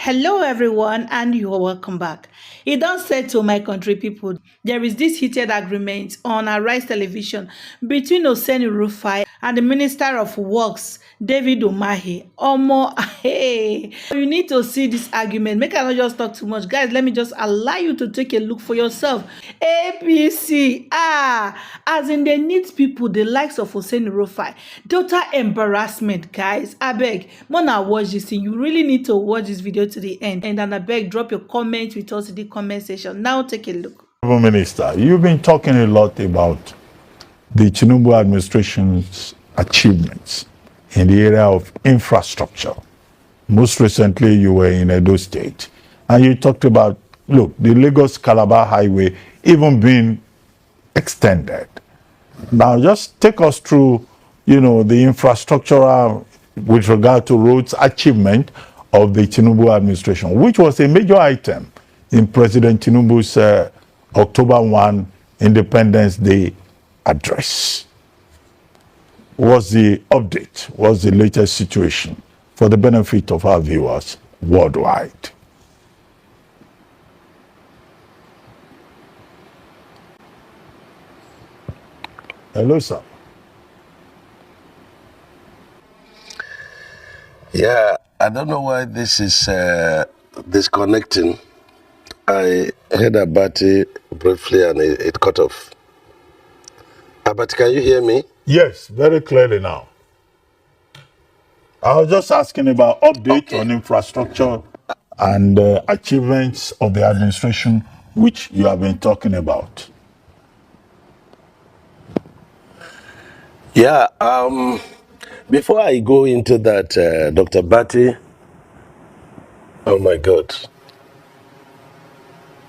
Hello, everyone, and you are welcome back. It does say to my country people, there is this heated agreement on Arise Television between Oseni Rufai and the Minister of Works, David Umahi. Omo, hey, you need to see this argument. Make I not just talk too much, guys. Let me just allow you to take a look for yourself. APC, as in they need people the likes of Oseni Rufai. Total embarrassment, guys. I beg, Mona watch this thing. You really need to watch this video to the end. And then I beg, drop your comment with us in the comment section. Now take a look. Prime Minister, you've been talking a lot about the Tinubu administration's achievements in the area of infrastructure. Most recently, you were in Edo State, and you talked about, look, the Lagos-Calabar Highway even being extended. Now, just take us through, the infrastructural with regard to roads achievement of the Tinubu administration, which was a major item in President Tinubu's October 1 Independence Day address. What's the update? What's the latest situation for the benefit of our viewers worldwide? Hello, sir. Yeah, I don't know why this is disconnecting. I heard Abati briefly and it cut off. Abati, can you hear me? Yes, very clearly now. I was just asking about update on infrastructure and achievements of the administration, which you have been talking about. Yeah, before I go into that, Dr. Bati, oh my God.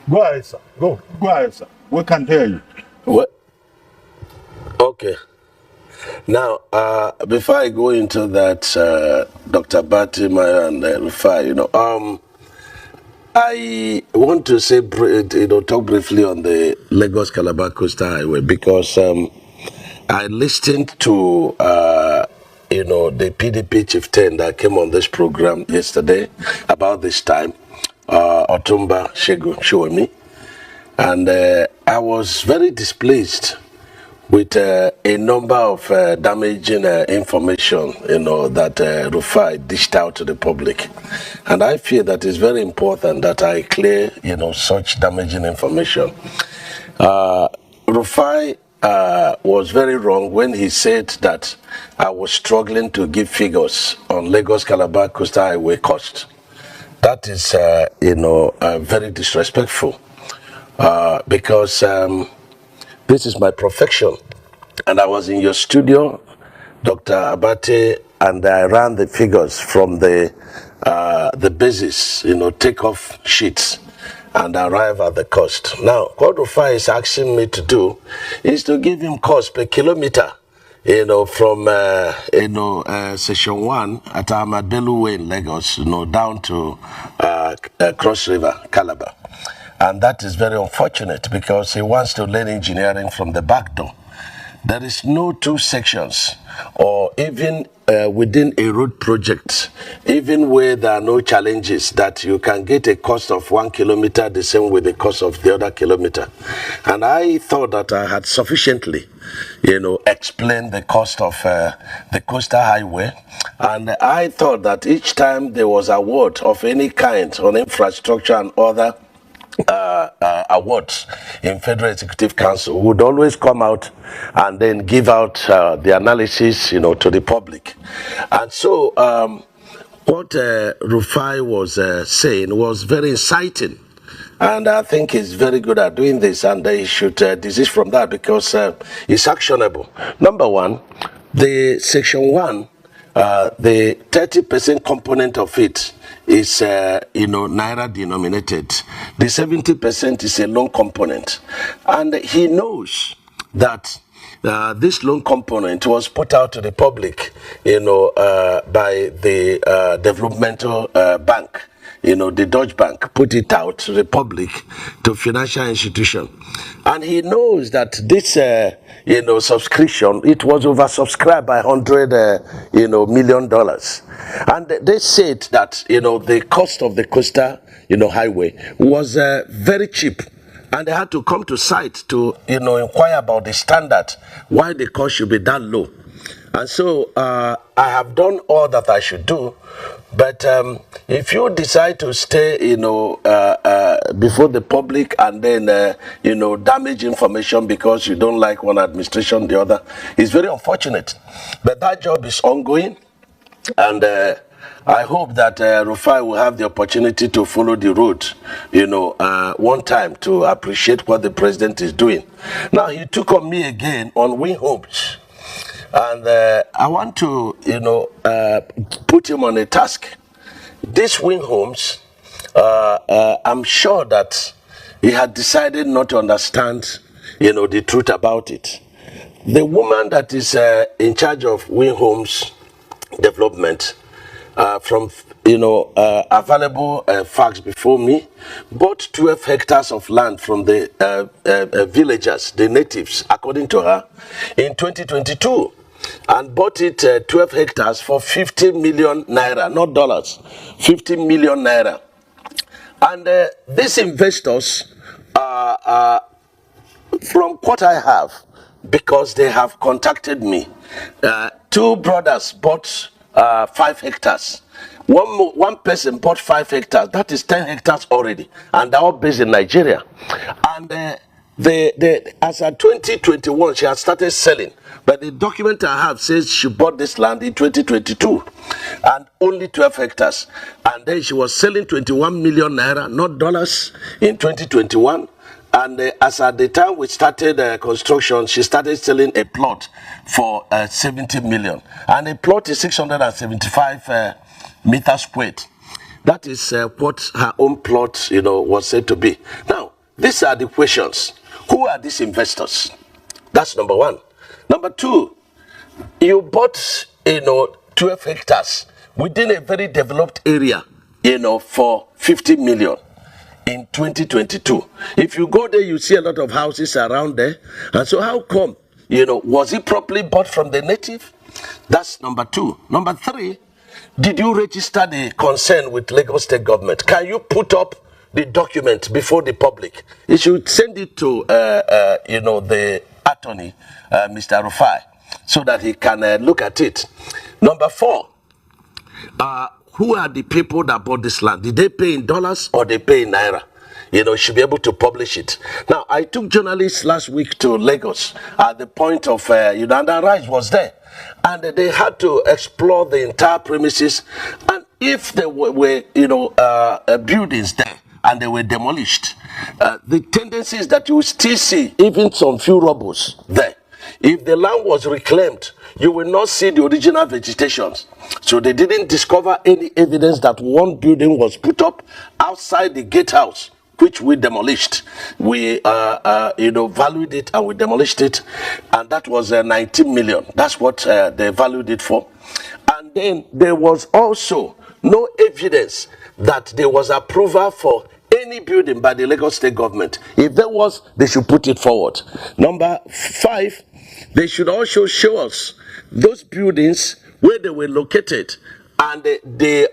Go ahead, sir. Go ahead, sir. We can hear you. What? Okay. Now, before I go into that, Dr. Bati, Maya, and Rufai, I want to say, talk briefly on the Lagos-Calabar Coastal Highway because I listened to, the PDP chieftain that came on this program yesterday about this time, Otumba Shegun Shuemi, and I was very displeased with a number of damaging information, that Rufai dished out to the public. And I feel that it's very important that I clear, such damaging information. Rufai was very wrong when he said that I was struggling to give figures on Lagos-Calabar Coastal Highway cost. That is, very disrespectful because this is my profession. And I was in your studio, Dr. Abate, and I ran the figures from the basis, takeoff sheets, and arrive at the cost. Now, what Rufai is asking me to do is to give him cost per kilometer, from, Section 1 at Ahmad Bello Way in Lagos, down to Cross River, Calabar. And that is very unfortunate because he wants to learn engineering from the back door. There is no two sections, or even within a road project, even where there are no challenges, that you can get a cost of 1 kilometer the same with the cost of the other kilometer. And I thought that I had sufficiently, explained the cost of the coastal highway. And I thought that each time there was a award of any kind on infrastructure and other awards in Federal Executive Council would always come out and then give out the analysis, to the public. And so what Rufai was saying was very inciting. And I think he's very good at doing this, and he should desist from that because it's actionable. Number one, the Section 1, the 30% component of it is, Naira denominated. The 70% is a loan component. And he knows that this loan component was put out to the public, by the developmental bank, the Deutsche Bank put it out to the public, to financial institution. And he knows that this, subscription, it was oversubscribed by $100 million. And they said that, the cost of the coastal, highway was very cheap. And they had to come to site to, inquire about the standard, why the cost should be that low. And so I have done all that I should do. But if you decide to stay, before the public and then, damage information because you don't like one administration, the other, it's very unfortunate. But that job is ongoing. And I hope that Rufai will have the opportunity to follow the road, one time to appreciate what the president is doing. Now, he took on me again on Win Homes. And I want to, put him on a task. This Win Homes, I'm sure that he had decided not to understand, the truth about it. The woman that is in charge of Win Homes development, from available facts before me, bought 12 hectares of land from the villagers, the natives, according to her, in 2022, and bought it 12 hectares for 50 million naira, not dollars, 50 million naira. And these investors, from what I have, because they have contacted me, two brothers bought 5 hectares. One person bought 5 hectares. That is 10 hectares already, and they're all based in Nigeria. And as of 2021, she has started selling. But the document I have says she bought this land in 2022, and only 12 hectares. And then she was selling 21 million naira, not dollars, in 2021. And as at the time we started construction, she started selling a plot for 70 million. And a plot is 675 meters squared. That is what her own plot, was said to be. Now, these are the questions. Who are these investors? That's number one. Number two, you bought, 12 hectares within a very developed area, for 50 million. In 2022. If you go there, you see a lot of houses around there. And so how come, was it properly bought from the native? That's number two. Number three, did you register the concern with Lagos State government? Can you put up the document before the public? You should send it to, the attorney, Mr. Rufai, so that he can look at it. Number four, who are the people that bought this land? Did they pay in dollars or they pay in naira? Should be able to publish it. Now, I took journalists last week to Lagos at the point of, and Rise was there. And they had to explore the entire premises. And if there were buildings there and they were demolished, the tendency is that you will still see even some few rubbles there. If the land was reclaimed, you will not see the original vegetations. So they didn't discover any evidence that one building was put up outside the gatehouse, which we demolished. We, valued it and we demolished it. And that was 19 million. That's what they valued it for. And then there was also no evidence that there was approval for any building by the Lagos State government. If there was, they should put it forward. Number five, they should also show us those buildings where they were located and the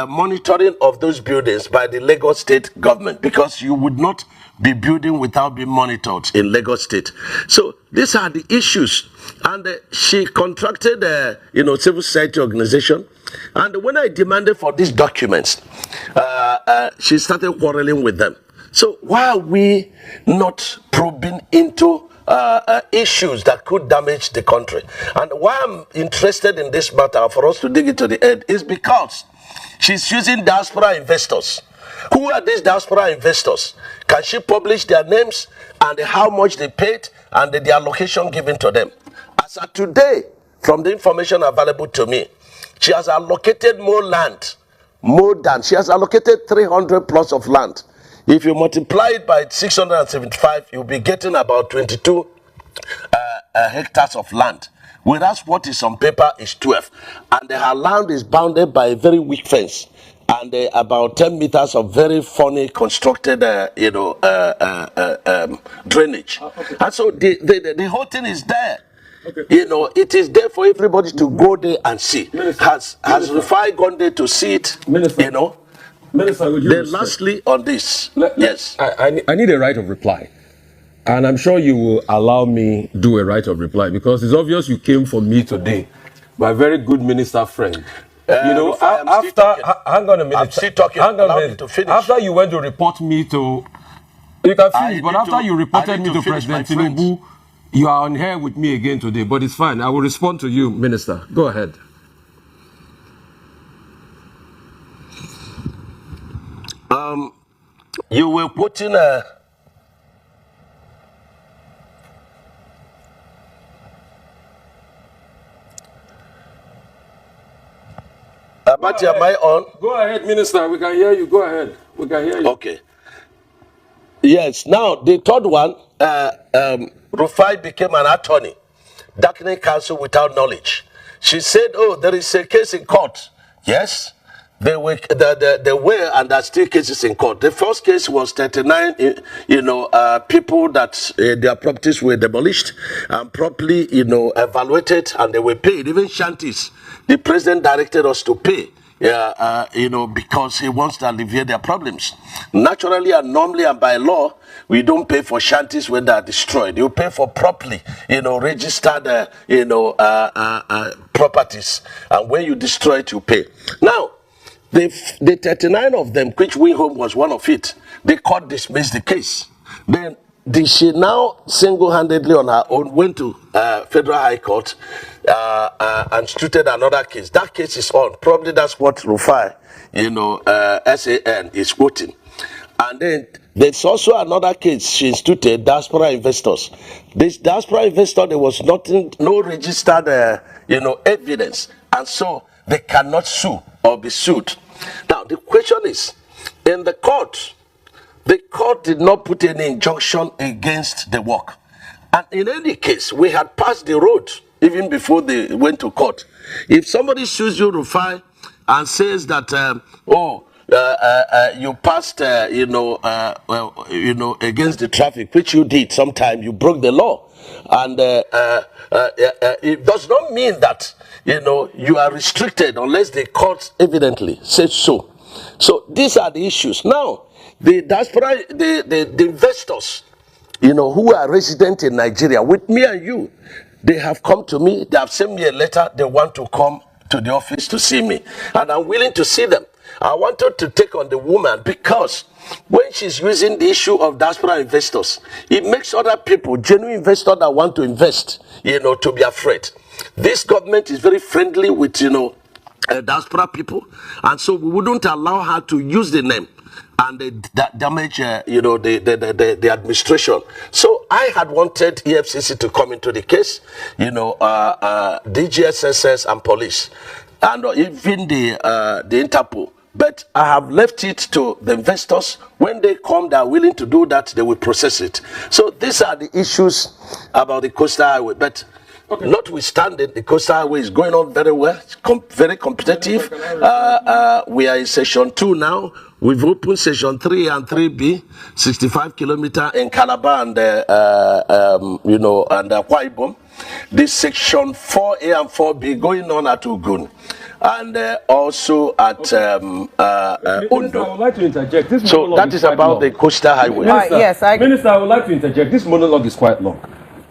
monitoring of those buildings by the Lagos State government, because you would not be building without being monitored in Lagos State. So these are the issues. And she contracted civil society organization. And when I demanded for these documents, she started quarreling with them. So why are we not probing into issues that could damage the country? And why I'm interested in this matter for us to dig into the end is because she's using diaspora investors. Who are these diaspora investors? Can she publish their names and how much they paid and the allocation given to them? As of today, from the information available to me, she has allocated she has allocated 300 plus of land. If you multiply it by 675, you'll be getting about 22 hectares of land. Whereas what is on paper is 12. And her land is bounded by a very weak fence. and about 10 meters of very funny constructed, drainage. Okay. And so the whole thing is there. Okay. It is there for everybody to go there and see. Minister, Has Rufai gone there to see it? Minister, Minister, would you Then respect? lastly, on this, yes. I need a right of reply. And I'm sure you will allow me do a right of reply because it's obvious you came for me today, my very good minister friend. Rufai, hang on a minute. I'm still talking. Hang on a Allow me minute. to finish. After you went to report me to, you can I finish. But need after to- you I reported need me to to finish, President my friends. Tinubu, you are on here with me again today. But it's fine. I will respond to you, Minister. Go ahead. You were putting Abati, am I on? Go ahead, Minister. We can hear you. Go ahead. We can hear you. Okay. Yes. Now the third one, Rufai became an attorney, darkening counsel without knowledge. She said, "Oh, there is a case in court." Yes, there were and there are still cases in court. The first case was 39, people that their properties were demolished and properly, evaluated, and they were paid. Even shanties, the president directed us to pay. Because he wants to alleviate their problems. Naturally and normally and by law, we don't pay for shanties when they are destroyed. You pay for properly, registered, properties. And when you destroy it, you pay. Now, the 39 of them, which Wing Home was one of it, the court dismissed the case. Then she now single-handedly on her own went to Federal High Court and instituted another case. That case is on. Probably that's what Rufai, SAN is quoting. And then there's also another case she instituted, diaspora investors. This diaspora investor, there was no registered, evidence, and so they cannot sue or be sued. Now the question is, in the court did not put any injunction against the work. And in any case, we had passed the road even before they went to court. If somebody sues you, Rufai, and says that, you passed, against the traffic, which you did sometime, you broke the law. And it does not mean that, you are restricted unless the court evidently says so. So these are the issues. Now, the diaspora, the investors, who are resident in Nigeria, with me and you, they have come to me, they have sent me a letter, they want to come to the office to see me. And I'm willing to see them. I wanted to take on the woman because when she's using the issue of diaspora investors, it makes other people, genuine investors that want to invest, to be afraid. This government is very friendly with, diaspora people, and so we wouldn't allow her to use the name and damage, the administration. So I had wanted EFCC to come into the case, DGSSS and police, and even the Interpol. But I have left it to the investors. When they come, they are willing to do that, they will process it. So these are the issues about the Coastal Highway. But notwithstanding, the Coastal Highway is going on very well, very competitive. We are in session 2 now. We've opened session 3 and 3B, 65 kilometer in Calabar and, and Akwa Ibom. This section 4A and 4B going on at Ogun. And also at Minister, I would Ondo. like to interject. This So monologue that is quite about long. the Coastal Highway. Minister, Yes, Minister, I would like to interject. This monologue is quite long.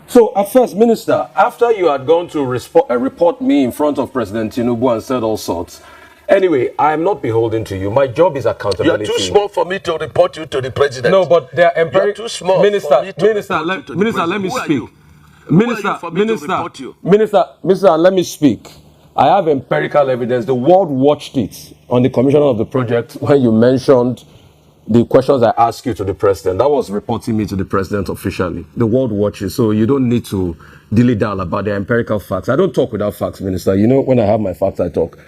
So, at first, Minister, after you had gone to report me in front of President Tinubu and said all sorts, anyway, I am not beholden to you. My job is You're accountability. too small for me to report you to the president. No, but they are You're too small Minister, for me to Minister, report let, you to the Minister, let me president. Who are speak. you? Minister, Who are you for me to Minister, report you? Minister, let me speak. I have empirical evidence. The world watched it on the commission of the project when you mentioned the questions I asked you to the president. That was reporting me to the president officially. The world watches, so you don't need to dilly-dally about the empirical facts. I don't talk without facts, Minister. When I have my facts, I talk.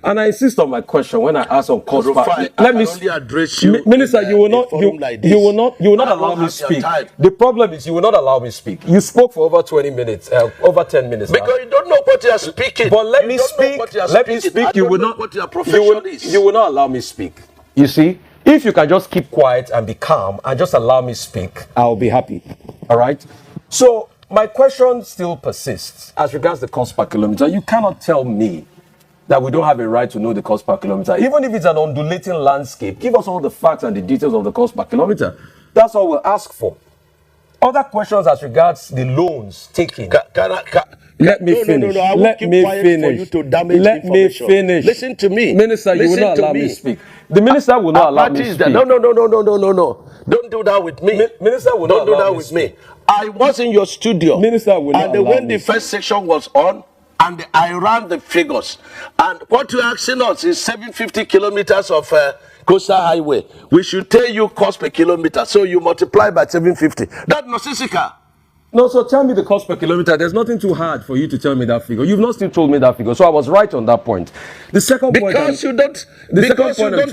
And I insist on my question when I ask on cost. Rufai, Let me only address you, Minister. in, You will not. like You will not. You will not I allow don't me have your speak. time. The problem is you will not allow me speak. You spoke for over 20 minutes, over 10 minutes. Because you don't know what you are speaking. But let you me don't know speak. what you are Let me speaking. speak. I You don't will know not. what your profession is. You will not allow me speak. You see, if you can just keep quiet and be calm and just allow me speak, I'll be happy. All right. So my question still persists as regards the cost per kilometer. You cannot tell me that we don't have a right to know the cost per kilometer, even if it's an undulating landscape. Give us all the facts and the details of the cost per kilometer. That's all we'll ask for. Other questions as regards the loans taken. Let me finish. No. I will Let keep me quiet finish. for you to damage Let me information. finish. Listen to me. Minister, you will not allow me speak. The minister will not allow me speak. No. Don't do that with me. Minister will not Don't do allow that me with speak. me. I was in your studio. Minister will not and allow when me the first section was on, and I ran the figures. And what you're asking us is 750 kilometers of coastal highway. We should tell you cost per kilometer. So you multiply by 750. That's Nosisika. No, so tell me the cost per kilometer. There's nothing too hard for you to tell me that figure. You've not still told me that figure. So I was right on that point. The second point. Because you don't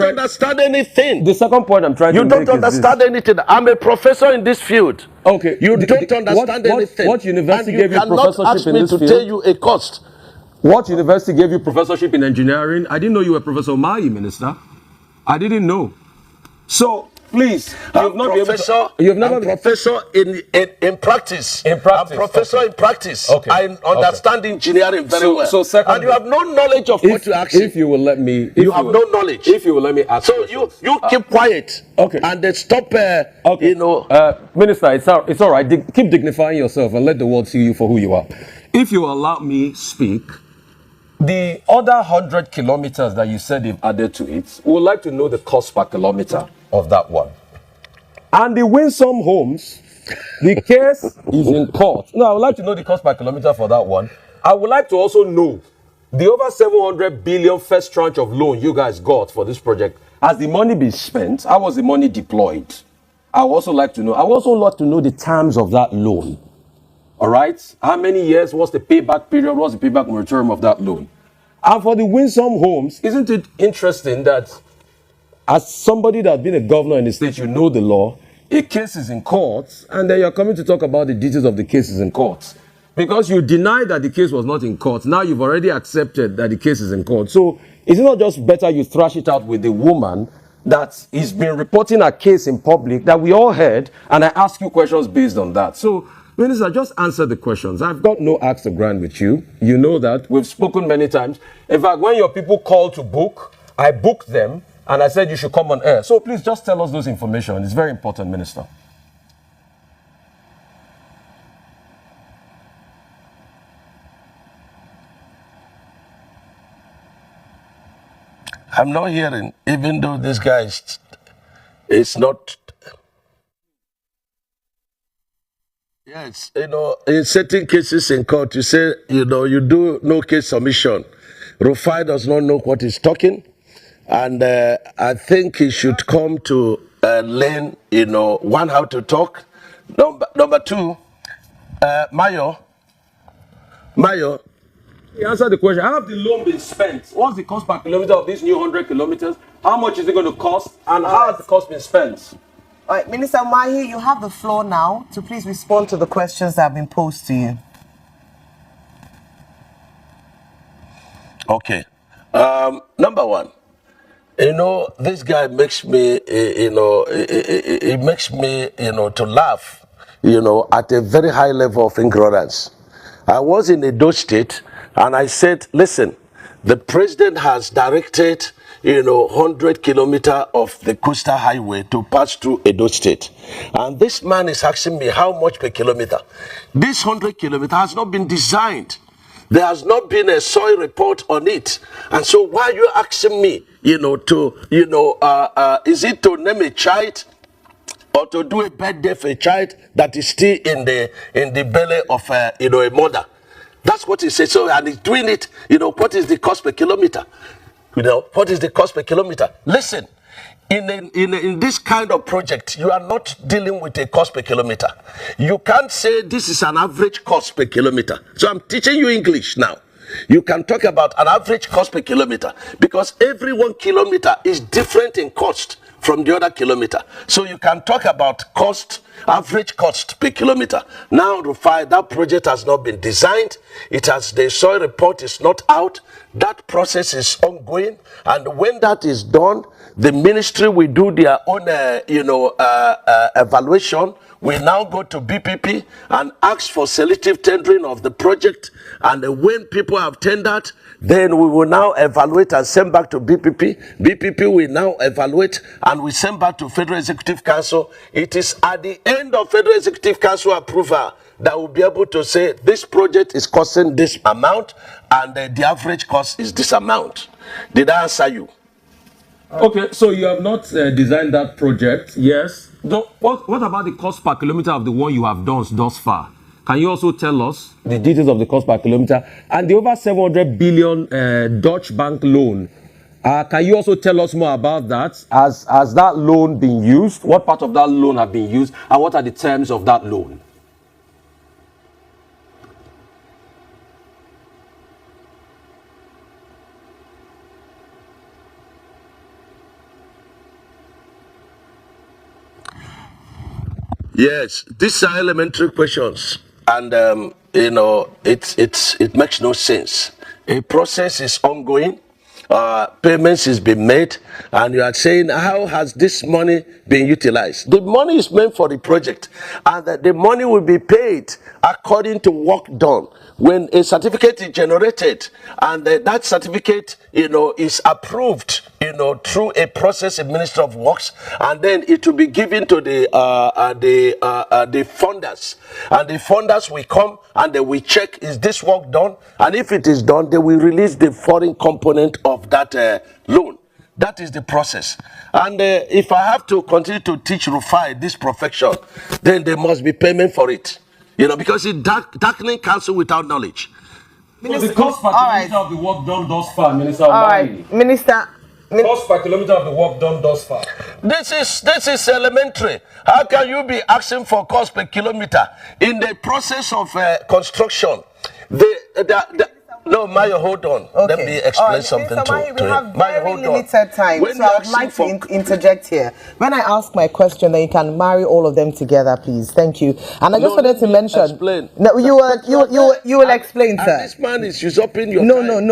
understand anything. The second point I'm trying to You make don't understand anything. I'm a professor in this field. Okay. You don't understand anything. What university and gave you professorship in this field? You cannot ask me to tell you a cost. What university gave you professorship in engineering? I didn't know you were Professor Umahi, Minister. I didn't know. So, please, I'm professor in practice. In practice. I'm professor in practice. Okay. I understand engineering very well. So secondly, and you have no knowledge of what you're asking. If you will let me, you have no knowledge. If you will let me ask. So you keep quiet. Okay. And then stop. Okay. Minister, it's all right. Keep dignifying yourself and let the world see you for who you are. If you allow me speak. The other 100 kilometers that you said they've added to it, we would like to know the cost per kilometer of that one. And the Winsome Homes, the case is in court. Now, I would like to know the cost per kilometer for that one. I would like to also know the over 700 billion first tranche of loan you guys got for this project. Has the money been spent? How was the money deployed? I would also like to know. I would also like to know the terms of that loan. All right? How many years? What's the payback period? What's the payback moratorium of that loan? And for the Winsome Homes, isn't it interesting that as somebody that's been a governor in the state, you know the law, a case is in court, and then you're coming to talk about the details of the cases in court. Because you denied that the case was not in court. Now you've already accepted that the case is in court. So is it not just better you thrash it out with the woman that has been reporting a case in public that we all heard, and I ask you questions based on that? So, Minister, just answer the questions. I've got no axe to grind with you. You know that. We've spoken many times. In fact, when your people called to book, I booked them and I said you should come on air. So please just tell us those information. It's very important, Minister. I'm not hearing, even though this guy is not. Yes, in certain cases in court, you say, you do no case submission. Rufai does not know what he's talking, and I think he should come to learn, one, how to talk. Number two, Mayo. You answer the question. How have the loan been spent? What's the cost per kilometer of these new 100 kilometers? How much is it going to cost? And how has the cost been spent? All right, Minister Umahi, you have the floor now to please respond to the questions that have been posed to you. Okay. Number one, this guy makes me, it makes me, to laugh, at a very high level of ignorance. I was in Edo State and I said, listen, the president has directed 100 kilometers of the coastal highway to pass through Edo State. And this man is asking me how much per kilometer. This 100 kilometers has not been designed. There has not been a soil report on it. And so why are you asking me, is it to name a child or to do a birthday for a child that is still in the belly of, a mother? That's what he says. So, and he's doing it, what is the cost per kilometer? What is the cost per kilometer? Listen, in this kind of project, you are not dealing with a cost per kilometer. You can't say this is an average cost per kilometer. So I'm teaching you English now. You can talk about an average cost per kilometer because every 1 kilometer is different in cost from the other kilometer. So you can talk about cost, average cost per kilometer. Now, Rufai, that project has not been designed. The soil report is not out. That process is ongoing. And when that is done, the ministry will do their own, evaluation. We now go to BPP and ask for selective tendering of the project. And when people have tendered, then we will now evaluate and send back to BPP. BPP will now evaluate and we send back to Federal Executive Council. It is at the end of Federal Executive Council approval that will be able to say this project is costing this amount and the average cost is this amount. Did I answer you? Okay, so you have not designed that project, yes. What about the cost per kilometer of the one you have done thus far? Can you also tell us the details of the cost per kilometer and the over 700 billion Dutch bank loan? Can you also tell us more about that? Has that loan been used? What part of that loan have been used? And what are the terms of that loan? Yes, these are elementary questions, and it makes no sense. A process is ongoing, payments is being made, and you are saying how has this money been utilized? The money is meant for the project, and the money will be paid according to work done. When a certificate is generated, and that certificate, is approved, through a process in Ministry of Works, and then it will be given to the funders, and the funders will come and they will check, is this work done? And if it is done, they will release the foreign component of that loan. That is the process. And if I have to continue to teach Rufai this profession, then there must be payment for it. Because it's darkening counsel without knowledge. So the cost per kilometer of the work done thus far, Minister. All right, Minister. Cost per kilometer of the work done thus far. This is elementary. How can you be asking for cost per kilometer in the process of construction? No, Maya, hold on. Okay. Let me explain something to Umahi, him. we have Maya, very hold on. limited time, When so I would like to interject here. When I ask my question, then you can marry all of them together, please. Thank you. And I just wanted to mention. Explain. No, you will explain, sir. This man is usurping your No, time.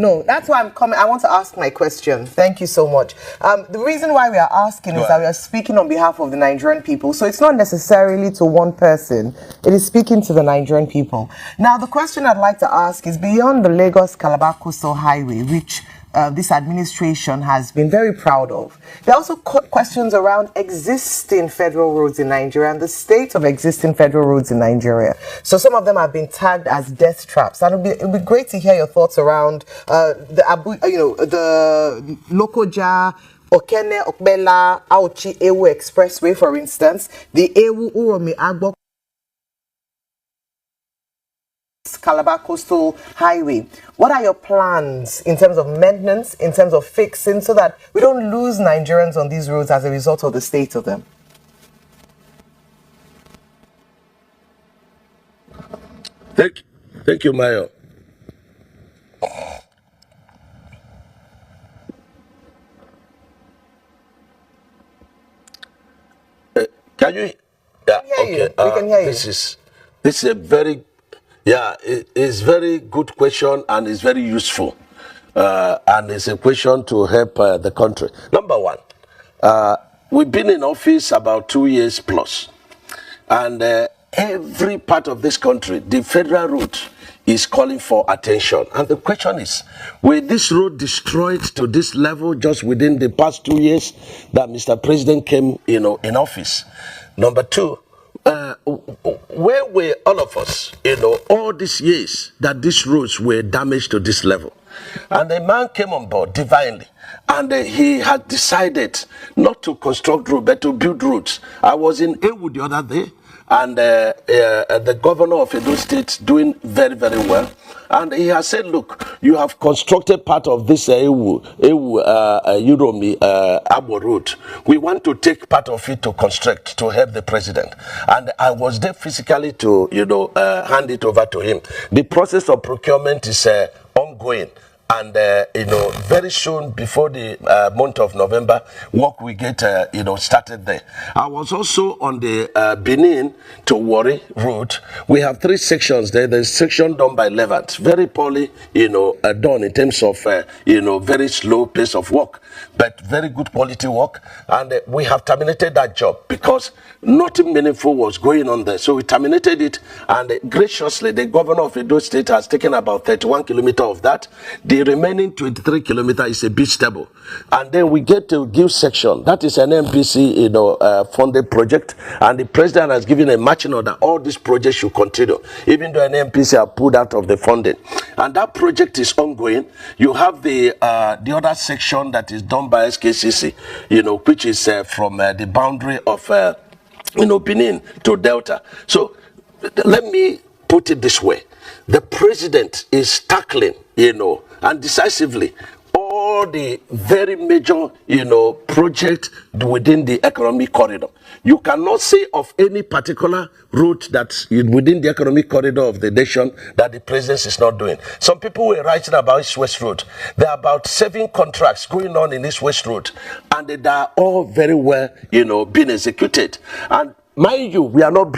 no. That's why I'm coming. I want to ask my question. Thank you so much. The reason why we are asking is that we are speaking on behalf of the Nigerian people. So it's not necessarily to one person. It is speaking to the Nigerian people. Now, the question I'd like to ask is beyond the Lagos-Calabar Coastal Highway, which this administration has been very proud of. There are also questions around existing federal roads in Nigeria and the state of existing federal roads in Nigeria. So some of them have been tagged as death traps. And it'd be great to hear your thoughts around the Lokoja, Okene, Okbela, Auchi, Ewu Expressway, for instance, the Ewu Uromi Agbo Calabar Coastal Highway. What are your plans in terms of maintenance, in terms of fixing, so that we don't lose Nigerians on these roads as a result of the state of them? Thank you, Mayo. Can you? Yeah. Okay. We can hear you. This is a very. Yeah, it's very good question and it's very useful. And it's a question to help the country. Number one, we've been in office about 2 years plus. And every part of this country, the federal route is calling for attention. And the question is, will this road destroyed to this level just within the past 2 years that Mr. President came in office? Number two, where were all of us, all these years that these roads were damaged to this level? And the man came on board divinely, and he had decided not to construct roads, but to build roads. I was in Ewu the other day, and the governor of Edo State doing very, very well. And he has said, look, you have constructed part of this Uromi Abo Road. We want to take part of it to construct, to help the president. And I was there physically to, hand it over to him. The process of procurement is ongoing. And very soon, before the month of November, work will get started there. I was also on the Benin to Warri route. We have 3 sections there. There's section done by Levant, very poorly done in terms of very slow pace of work, but very good quality work. And we have terminated that job because nothing meaningful was going on there. So we terminated it, and graciously the governor of Edo State has taken about 31 kilometers of that. The remaining 23 kilometers is a beach table. And then we get to Give section. That is an MPC funded project, and the president has given a marching order. All these projects should continue, even though an MPC are pulled out of the funding. And that project is ongoing. You have the other section that is done by SKCC, which is from the boundary of Benin to Delta. So let me put it this way. The president is tackling, and decisively all the very major, project within the economic corridor. You cannot say of any particular route that within the economic corridor of the nation that the president is not doing. Some people were writing about East West Road. There are about 7 contracts going on in East West Road, and they are all very well, being executed. And mind you, we are not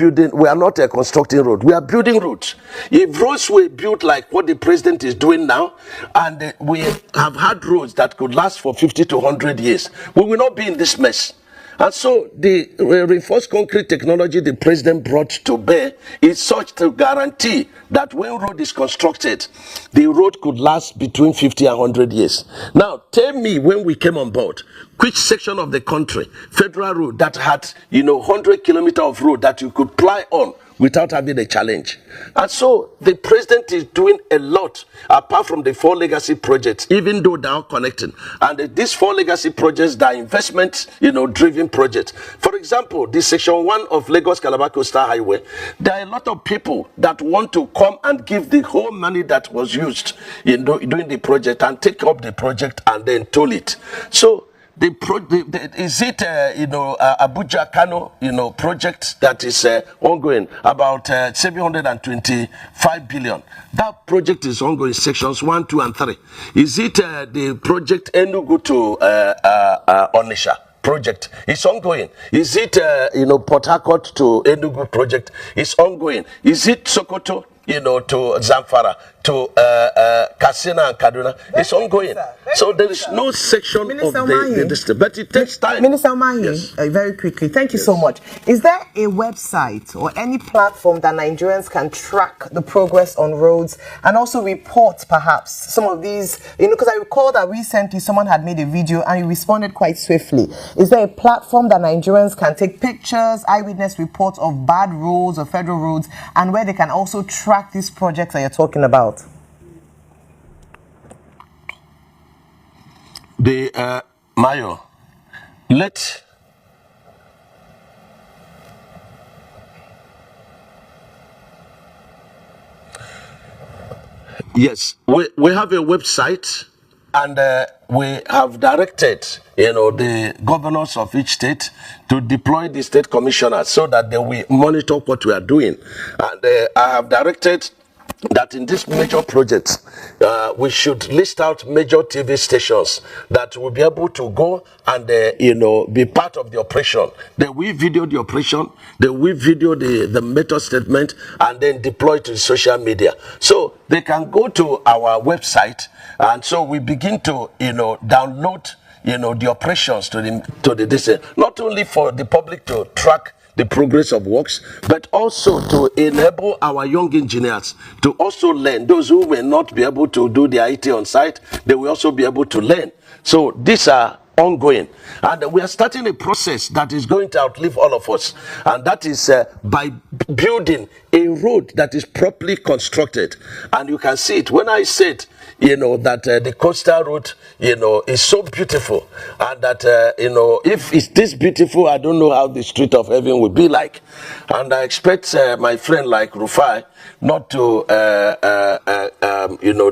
constructing road. We are building roads. If roads were built like what the president is doing now, and we have had roads that could last for 50 to 100 years, we will not be in this mess. And so the reinforced concrete technology the president brought to bear is such to guarantee that when road is constructed, the road could last between 50 and 100 years. Now, tell me, when we came on board, which section of the country, federal road, that had 100 kilometers of road that you could ply on without having a challenge? And so the president is doing a lot apart from the 4 legacy projects, even though they are connecting. And these 4 legacy projects, they are investment driven projects. For example, the section 1 of Lagos Calabar Coastal Highway, there are a lot of people that want to come and give the whole money that was used in doing the project and take up the project and then toll it. So is it Abuja Kano project that is ongoing, about 725 billion? That project is ongoing, sections 1, 2, and 3. Is it the project Enugu to Onitsha project? It's ongoing. Is it Port Harcourt to Enugu project? It's ongoing. Is it Sokoto to Zamfara, to Katsina and Kaduna? It's ongoing. So there is no section Minister of the district, but it takes time. Minister Umahi, yes. Very quickly, thank you so much. Is there a website or any platform that Nigerians can track the progress on roads and also report perhaps some of these, because I recall that recently someone had made a video and he responded quite swiftly. Is there a platform that Nigerians can take pictures, eyewitness reports of bad roads or federal roads, and where they can also track these projects that you're talking about? The Mayo, yes, we have a website, and we have directed the governors of each state to deploy the state commissioners so that they will monitor what we are doing. And I have directed that in this major project, we should list out major TV stations that will be able to go and be part of the operation. They will video the operation, they will video the method statement, and then deploy to social media. So they can go to our website, and so we begin to download the operations to the distance, not only for the public to track the progress of works, but also to enable our young engineers to also learn. Those who may not be able to do the IT on site, they will also be able to learn. So these are ongoing, and we are starting a process that is going to outlive all of us, and that is by building a road that is properly constructed. And you can see it when I said that the coastal road is so beautiful, and that if it's this beautiful, I don't know how the street of heaven will be like. And I expect my friend like Rufai not to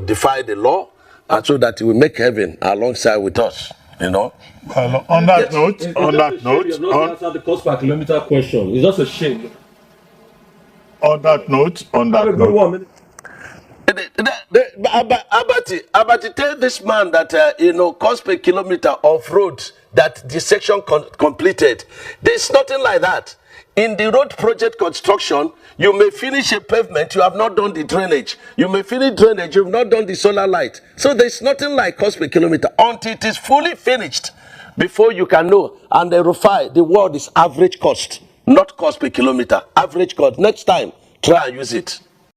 defy the law, and so that he will make heaven alongside with us. Well, on that note, you have not answered the cost per kilometer question. It's just a shame. On that note, Abati, tell this man that, cost per kilometer of road that the section completed. There's nothing like that. In the road project construction, you may finish a pavement, you have not done the drainage. You may finish drainage, you have not done the solar light. So there's nothing like cost per kilometer until it is fully finished before you can know. And the Rufai, the word is average cost, not cost per kilometer, average cost. Next time, try and use it.